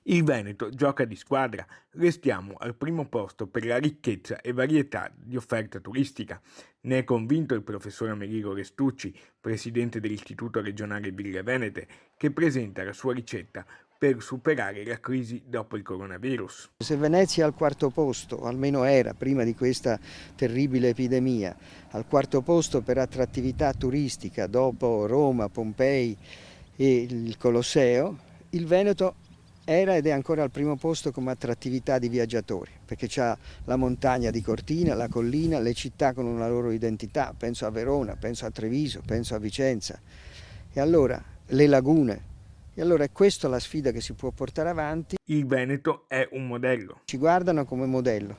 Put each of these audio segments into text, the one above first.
Il Veneto gioca di squadra, restiamo al primo posto per la ricchezza e varietà di offerta turistica. Ne è convinto il professor Amerigo Restucci, presidente dell'Istituto regionale Ville Venete, che presenta la sua ricetta per superare la crisi dopo il coronavirus. Se Venezia è al quarto posto, almeno era prima di questa terribile epidemia, al quarto posto per attrattività turistica dopo Roma, Pompei e il Colosseo, il Veneto era ed è ancora al primo posto come attrattività di viaggiatori, perché c'ha la montagna di Cortina, la collina, le città con una loro identità, penso a Verona, penso a Treviso, penso a Vicenza, e allora le lagune. E allora è questa la sfida che si può portare avanti. Il Veneto è un modello. Ci guardano come modello.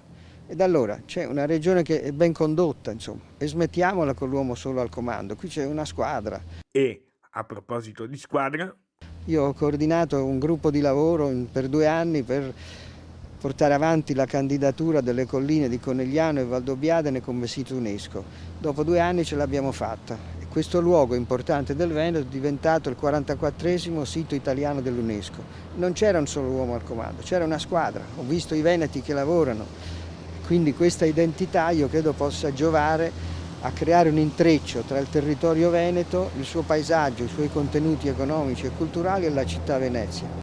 Ed allora c'è una regione che è ben condotta, insomma, e smettiamola con l'uomo solo al comando. Qui c'è una squadra. E, a proposito di squadra, Io ho coordinato un gruppo di lavoro per 2 anni per portare avanti la candidatura delle colline di Conegliano e Valdobbiadene come sito UNESCO. Dopo 2 anni ce l'abbiamo fatta e questo luogo importante del Veneto è diventato il 44esimo sito italiano dell'UNESCO. Non c'era un solo uomo al comando, c'era una squadra. Ho visto i veneti che lavorano, quindi questa identità io credo possa giovare a creare un intreccio tra il territorio veneto, il suo paesaggio, i suoi contenuti economici e culturali e la città Venezia.